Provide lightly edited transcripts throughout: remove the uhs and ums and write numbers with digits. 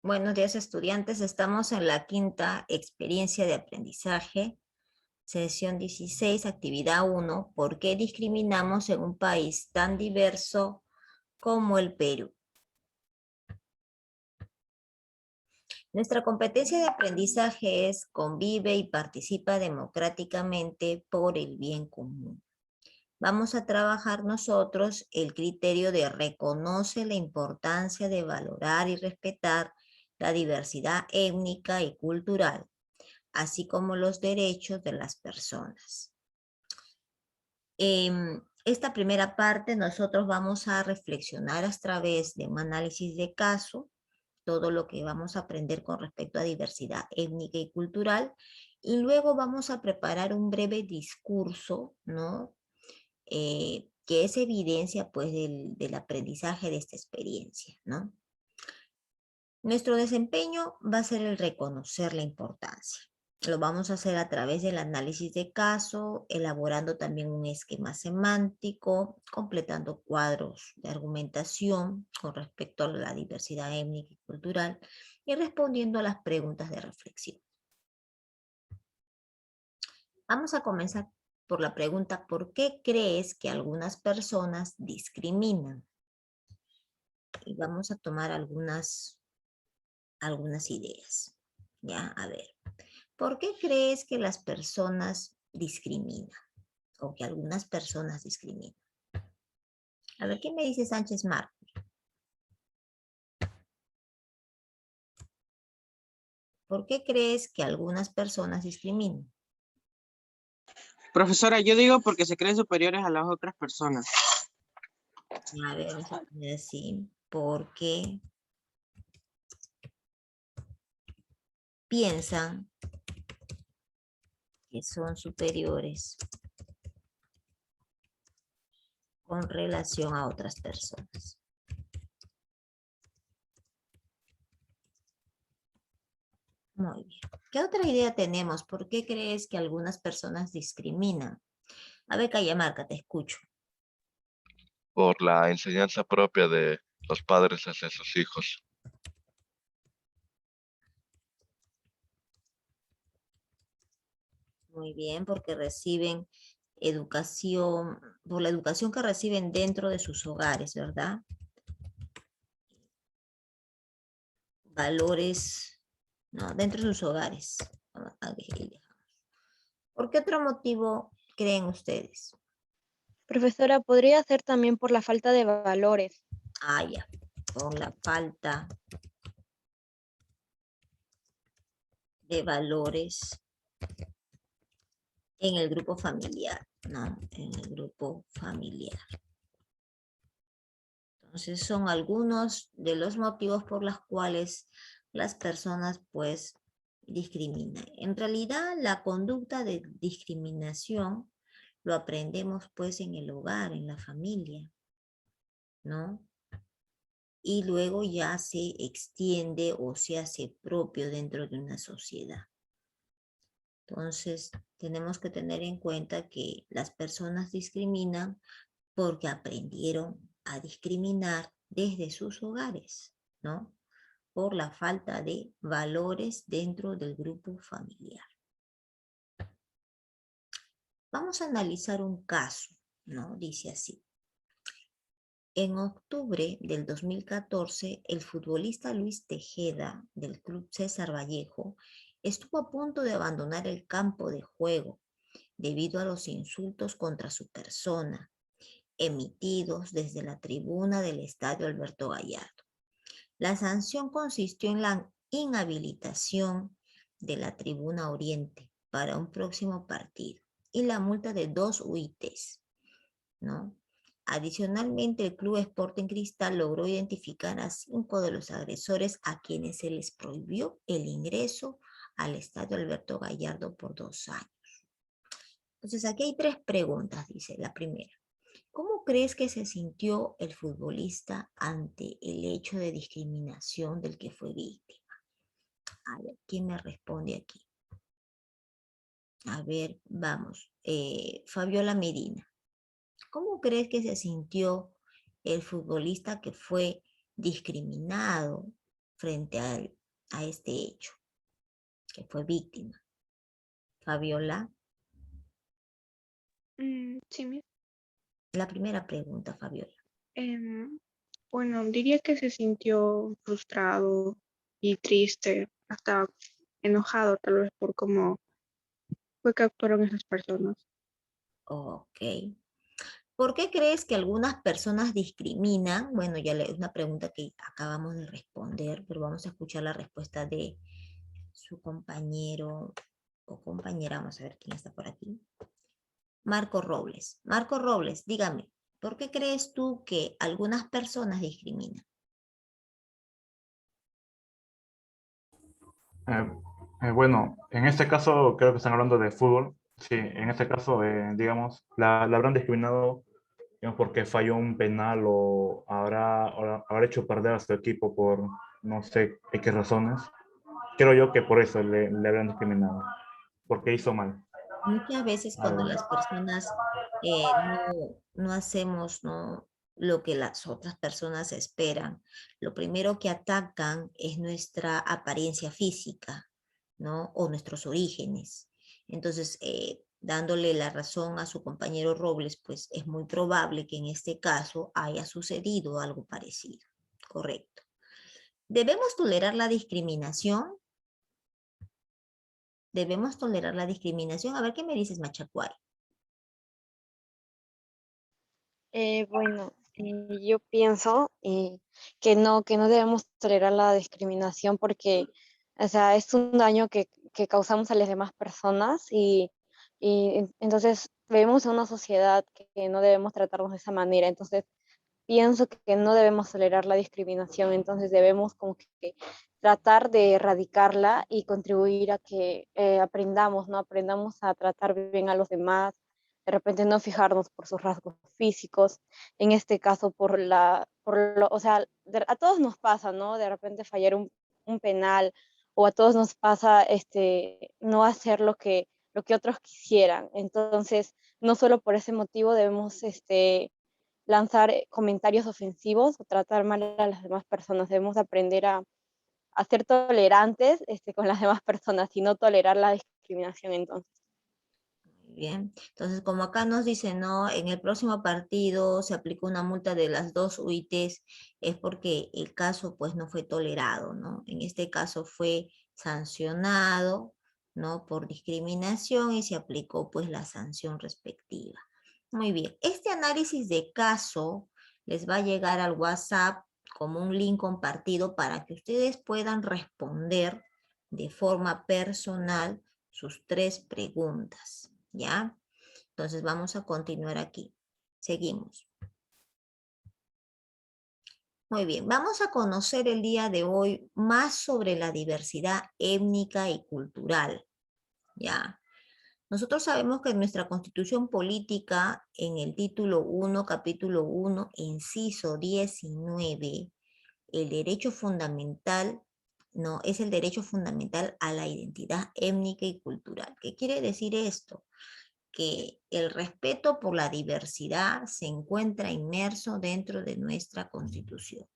Buenos días, estudiantes. Estamos en la quinta experiencia de aprendizaje, sesión 16, actividad 1. ¿Por qué discriminamos en un país tan diverso como el Perú? Nuestra competencia de aprendizaje es convive y participa democráticamente por el bien común. Vamos a trabajar nosotros el criterio de reconoce la importancia de valorar y respetar la diversidad étnica y cultural, así como los derechos de las personas. Esta primera parte nosotros vamos a reflexionar a través de un análisis de caso, todo lo que vamos a aprender con respecto a diversidad étnica y cultural, y luego vamos a preparar un breve discurso, ¿no? Que es evidencia, pues, del aprendizaje de esta experiencia, ¿no? Nuestro desempeño va a ser el reconocer la importancia. Lo vamos a hacer a través del análisis de caso, elaborando también un esquema semántico, completando cuadros de argumentación con respecto a la diversidad étnica y cultural y respondiendo a las preguntas de reflexión. Vamos a comenzar por la pregunta, ¿por qué crees que algunas personas discriminan? Y vamos a tomar algunas ideas. Ya, a ver. ¿Por qué crees que las personas discriminan? O que algunas personas discriminan. A ver, ¿qué me dice Sánchez Marcos? ¿Por qué crees que algunas personas discriminan? Profesora, yo digo porque se creen superiores a las otras personas. A ver, vamos a poner así. Porque piensan que son superiores con relación a otras personas. Muy bien. ¿Qué otra idea tenemos? ¿Por qué crees que algunas personas discriminan? A ver, Callamarca, te escucho. Por la enseñanza propia de los padres hacia sus hijos. Muy bien, porque reciben educación, por la educación que reciben dentro de sus hogares, ¿verdad? Valores, no, dentro de sus hogares. ¿Por qué otro motivo creen ustedes? Profesora, podría ser también por la falta de valores. Ah, ya, por la falta de valores en el grupo familiar, ¿no? En el grupo familiar. Entonces son algunos de los motivos por los cuales las personas pues discriminan. En realidad la conducta de discriminación lo aprendemos pues en el hogar, en la familia, ¿no? Y luego ya se extiende o se hace propio dentro de una sociedad. Entonces tenemos que tener en cuenta que las personas discriminan porque aprendieron a discriminar desde sus hogares, ¿no? Por la falta de valores dentro del grupo familiar. Vamos a analizar un caso, ¿no? Dice así. En octubre del 2014, el futbolista Luis Tejeda del Club César Vallejo estuvo a punto de abandonar el campo de juego debido a los insultos contra su persona, emitidos desde la tribuna del Estadio Alberto Gallardo. La sanción consistió en la inhabilitación de la tribuna Oriente para un próximo partido y la multa de 2 UITs, ¿no? Adicionalmente, el Club Sporting Cristal logró identificar a 5 de los agresores a quienes se les prohibió el ingreso al Estadio Alberto Gallardo por 2 años. Entonces, aquí hay 3 preguntas, dice la primera. ¿Cómo crees que se sintió el futbolista ante el hecho de discriminación del que fue víctima? A ver, ¿quién me responde aquí? A ver, vamos. Fabiola Medina. ¿Cómo crees que se sintió el futbolista que fue discriminado frente a este hecho, que fue víctima. Fabiola, Sí, la primera pregunta, Fabiola. bueno, diría que se sintió frustrado y triste, hasta enojado tal vez por cómo fue que actuaron esas personas. Ok. ¿Por qué crees que algunas personas discriminan? Bueno, es una pregunta que acabamos de responder, pero vamos a escuchar la respuesta de su compañero o compañera. Vamos a ver quién está por aquí. Marco Robles. Marco Robles, dígame, ¿por qué crees tú que algunas personas discriminan? Bueno, en este caso creo que están hablando de fútbol. Sí, en este caso, digamos, la habrán discriminado, digamos, porque falló un penal o habrá hecho perder a su equipo por no sé qué razones. Creo yo que por eso le habrán discriminado, porque hizo mal. Muchas veces cuando Algo. las personas no hacemos, ¿no?, lo que las otras personas esperan, lo primero que atacan es nuestra apariencia física, ¿no? O nuestros orígenes. Entonces, dándole la razón a su compañero Robles, pues es muy probable que en este caso haya sucedido algo parecido. Correcto. ¿Debemos tolerar la discriminación? ¿Debemos tolerar la discriminación? A ver, ¿qué me dices, Machacuay? Bueno, yo pienso que no debemos tolerar la discriminación porque, o sea, es un daño que causamos a las demás personas y entonces vivimos en una sociedad que no debemos tratarnos de esa manera. Entonces, pienso que no debemos tolerar la discriminación, entonces debemos como que tratar de erradicarla y contribuir a que aprendamos, ¿no? Aprendamos a tratar bien a los demás, de repente no fijarnos por sus rasgos físicos, en este caso o sea, a todos nos pasa, ¿no? De repente fallar un penal o a todos nos pasa no hacer lo que otros quisieran. Entonces, no solo por ese motivo debemos lanzar comentarios ofensivos o tratar mal a las demás personas. Debemos aprender a ser tolerantes con las demás personas y no tolerar la discriminación entonces. Bien, entonces como acá nos dice, no, en el próximo partido se aplica una multa de las 2 UITs, es porque el caso pues no fue tolerado, ¿no? En este caso fue sancionado, ¿no?, por discriminación y se aplicó pues la sanción respectiva. Muy bien, este análisis de caso les va a llegar al WhatsApp como un link compartido para que ustedes puedan responder de forma personal sus 3 preguntas. ¿Ya? Entonces vamos a continuar aquí. Seguimos. Muy bien, vamos a conocer el día de hoy más sobre la diversidad étnica y cultural. ¿Ya? Nosotros sabemos que en nuestra Constitución Política, en el título 1, capítulo 1, inciso 19, el derecho fundamental, no, es el derecho fundamental a la identidad étnica y cultural. ¿Qué quiere decir esto? Que el respeto por la diversidad se encuentra inmerso dentro de nuestra Constitución.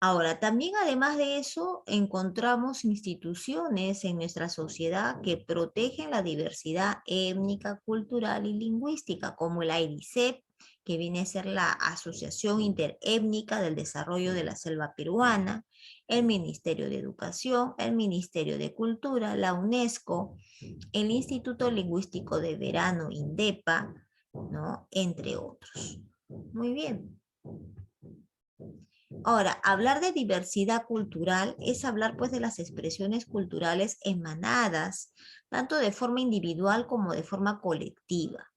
Ahora, también además de eso, encontramos instituciones en nuestra sociedad que protegen la diversidad étnica, cultural y lingüística, como el AIDICEP, que viene a ser la Asociación Interétnica del Desarrollo de la Selva Peruana, el Ministerio de Educación, el Ministerio de Cultura, la UNESCO, el Instituto Lingüístico de Verano, INDEPA, ¿no?, entre otros. Muy bien. Ahora, hablar de diversidad cultural es hablar pues de las expresiones culturales emanadas, tanto de forma individual como de forma colectiva,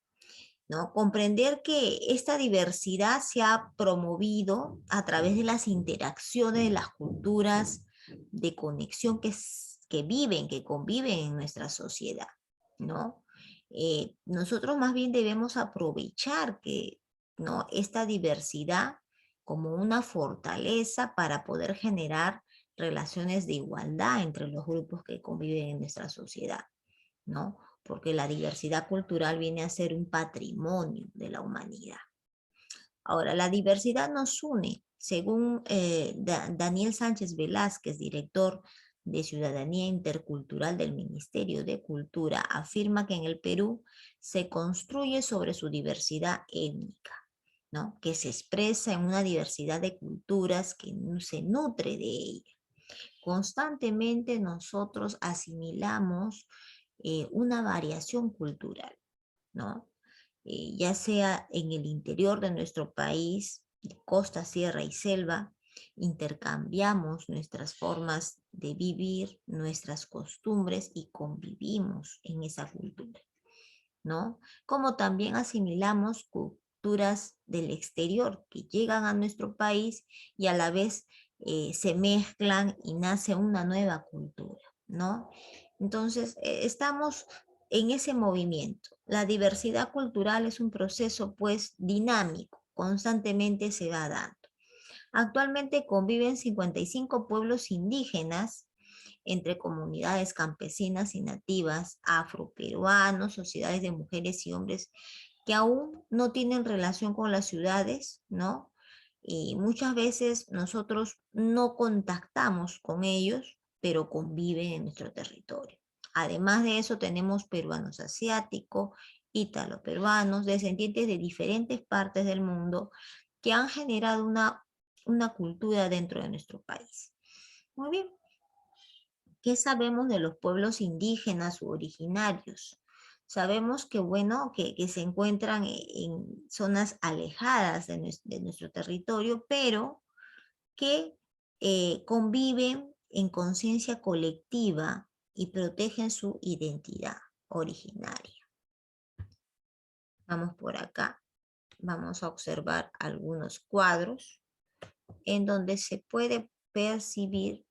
¿no? Comprender que esta diversidad se ha promovido a través de las interacciones de las culturas de conexión que conviven en nuestra sociedad, ¿no? Nosotros más bien debemos aprovechar ¿no?, esta diversidad como una fortaleza para poder generar relaciones de igualdad entre los grupos que conviven en nuestra sociedad, ¿no? Porque la diversidad cultural viene a ser un patrimonio de la humanidad. Ahora, la diversidad nos une. Según Daniel Sánchez Velázquez, director de Ciudadanía Intercultural del Ministerio de Cultura, afirma que en el Perú se construye sobre su diversidad étnica, ¿no? Que se expresa en una diversidad de culturas que se nutre de ella. Constantemente nosotros asimilamos una variación cultural, ¿no? Ya sea en el interior de nuestro país, costa, sierra y selva, intercambiamos nuestras formas de vivir, nuestras costumbres y convivimos en esa cultura, ¿no? Como también asimilamos culturas del exterior que llegan a nuestro país y a la vez se mezclan y nace una nueva cultura, ¿no? Entonces, estamos en ese movimiento. La diversidad cultural es un proceso, pues, dinámico, constantemente se va dando. Actualmente conviven 55 pueblos indígenas entre comunidades campesinas y nativas, afroperuanos, sociedades de mujeres y hombres que aún no tienen relación con las ciudades, ¿no? Y muchas veces nosotros no contactamos con ellos, pero conviven en nuestro territorio. Además de eso, tenemos peruanos asiáticos, ítalo-peruanos, descendientes de diferentes partes del mundo que han generado una cultura dentro de nuestro país. Muy bien. ¿Qué sabemos de los pueblos indígenas u originarios? Sabemos que, bueno, que se encuentran en zonas alejadas de nuestro territorio, pero que conviven en conciencia colectiva y protegen su identidad originaria. Vamos por acá. Vamos a observar algunos cuadros en donde se puede percibir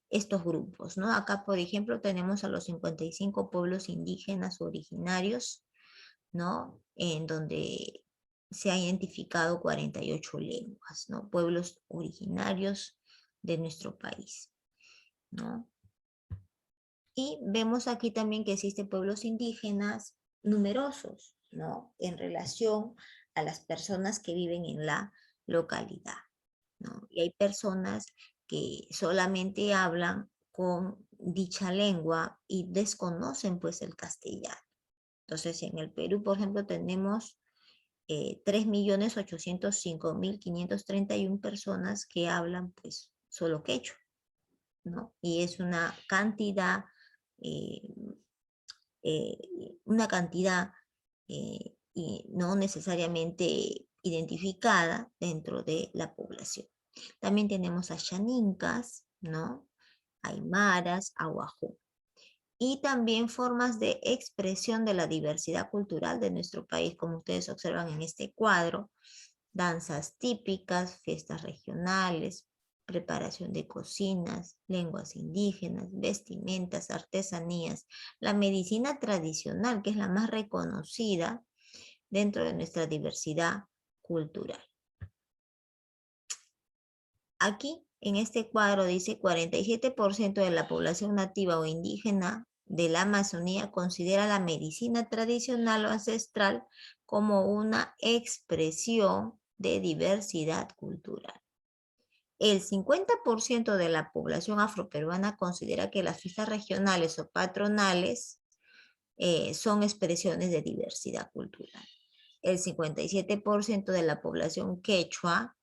estos grupos, ¿no? Acá, por ejemplo, tenemos a los 55 pueblos indígenas originarios, ¿no? En donde se ha identificado 48 lenguas, ¿no? Pueblos originarios de nuestro país, ¿no? Y vemos aquí también que existen pueblos indígenas numerosos, ¿no? En relación a las personas que viven en la localidad, ¿no? Y hay personas que solamente hablan con dicha lengua y desconocen pues el castellano. Entonces en el Perú, por ejemplo, tenemos 3.805.531 personas que hablan pues solo quechua, ¿no? Y es una cantidad, eh, y no necesariamente identificada dentro de la población. También tenemos a xanincas, ¿no? Aymaras, ahuajú. Y también formas de expresión de la diversidad cultural de nuestro país, como ustedes observan en este cuadro. Danzas típicas, fiestas regionales, preparación de cocinas, lenguas indígenas, vestimentas, artesanías, la medicina tradicional, que es la más reconocida dentro de nuestra diversidad cultural. Aquí, en este cuadro, dice 47% de la población nativa o indígena de la Amazonía considera la medicina tradicional o ancestral como una expresión de diversidad cultural. El 50% de la población afroperuana considera que las fiestas regionales o patronales son expresiones de diversidad cultural. El 57% de la población quechua,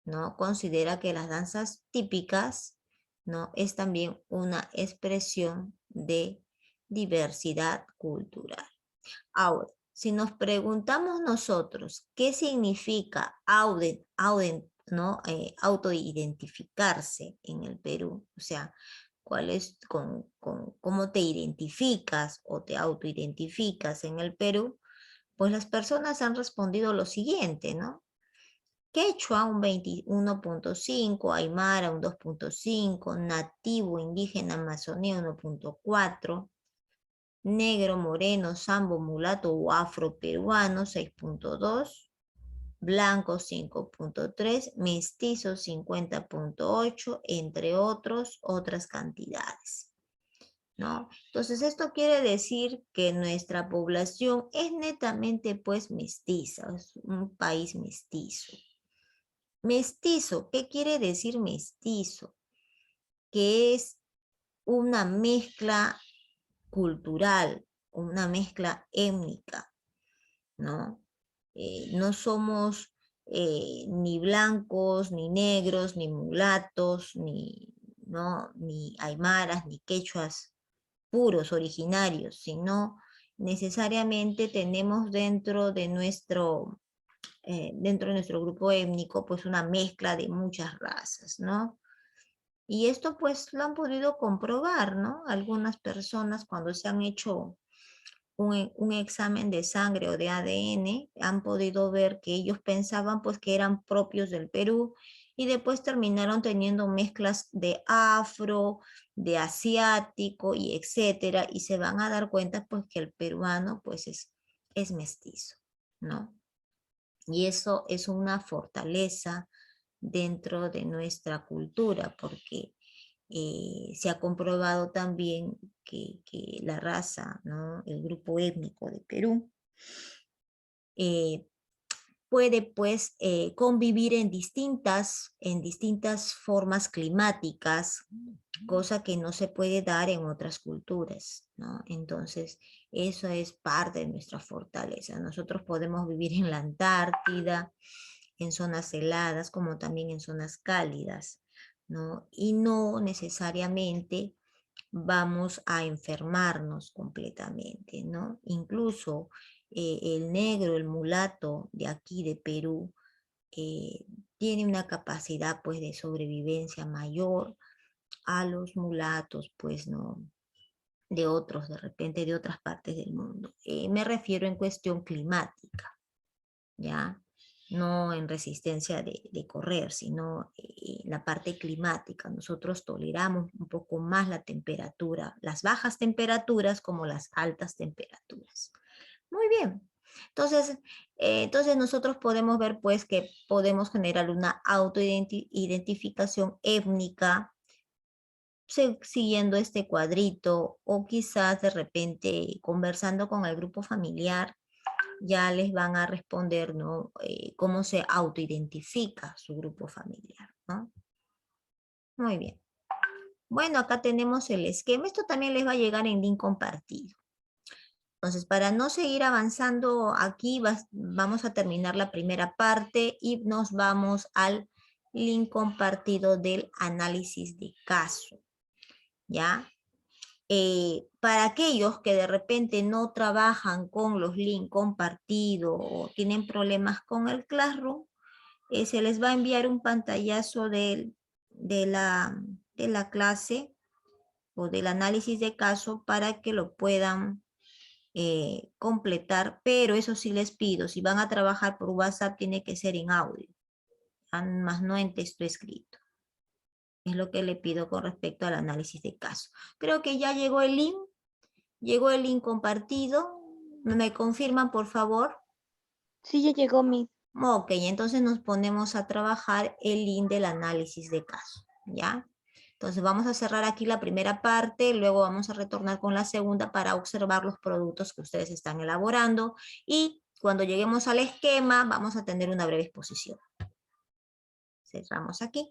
¿no? Considera que las danzas típicas, ¿no? Es también una expresión de diversidad cultural. Ahora, si nos preguntamos nosotros qué significa ¿no? Autoidentificarse en el Perú, o sea, cuál es, cómo te identificas o te autoidentificas en el Perú, pues las personas han respondido lo siguiente, ¿no? Quechua un 21.5, Aymara un 2.5, nativo indígena Amazonía 1.4, negro, moreno, sambo, mulato o afroperuano 6.2, blanco 5.3, mestizo 50.8, entre otras cantidades. ¿no? Entonces, esto quiere decir que nuestra población es netamente, pues, mestiza, es un país mestizo. Mestizo, ¿qué quiere decir mestizo? Que es una mezcla cultural, una mezcla étnica, ¿no? No somos ni blancos, ni negros, ni mulatos, ni aymaras, ni quechuas puros, originarios, sino necesariamente tenemos dentro de nuestro grupo étnico, pues una mezcla de muchas razas, ¿no? Y esto pues lo han podido comprobar, ¿no? Algunas personas cuando se han hecho un examen de sangre o de ADN, han podido ver que ellos pensaban pues que eran propios del Perú y después terminaron teniendo mezclas de afro, de asiático y etcétera, y se van a dar cuenta pues que el peruano pues es mestizo, ¿no? Y eso es una fortaleza dentro de nuestra cultura, porque se ha comprobado también que la raza, ¿no? El grupo étnico de Perú, puede pues convivir en distintas formas climáticas, cosa que no se puede dar en otras culturas, ¿no? Entonces, eso es parte de nuestra fortaleza. Nosotros podemos vivir en la Antártida, en zonas heladas, como también en zonas cálidas, ¿no? Y no necesariamente vamos a enfermarnos completamente, ¿no? Incluso el negro, el mulato de aquí de Perú, tiene una capacidad pues de sobrevivencia mayor a los mulatos, pues no, de otros, de repente de otras partes del mundo. Me refiero en cuestión climática, ¿ya? No en resistencia de correr, sino la parte climática. Nosotros toleramos un poco más la temperatura, las bajas temperaturas como las altas temperaturas. Muy bien. Entonces nosotros podemos ver pues que podemos generar una autoidentificación étnica siguiendo este cuadrito, o quizás de repente conversando con el grupo familiar ya les van a responder, ¿no? Cómo se autoidentifica su grupo familiar, ¿no? Muy bien. Bueno, acá tenemos el esquema. Esto también les va a llegar en link compartido. Entonces, para no seguir avanzando aquí, vamos a terminar la primera parte y nos vamos al link compartido del análisis de caso, ¿ya? Para aquellos que de repente no trabajan con los links compartidos o tienen problemas con el Classroom, se les va a enviar un pantallazo de la clase o del análisis de caso para que lo puedan completar, pero eso sí les pido, si van a trabajar por WhatsApp tiene que ser en audio, más no en texto escrito. Es lo que le pido con respecto al análisis de caso. Creo que ya llegó el link compartido. ¿Me confirman, por favor? Sí, ya llegó mi. Ok, entonces nos ponemos a trabajar el link del análisis de caso, ¿ya? Entonces vamos a cerrar aquí la primera parte, luego vamos a retornar con la segunda para observar los productos que ustedes están elaborando y cuando lleguemos al esquema vamos a tener una breve exposición. Cerramos aquí.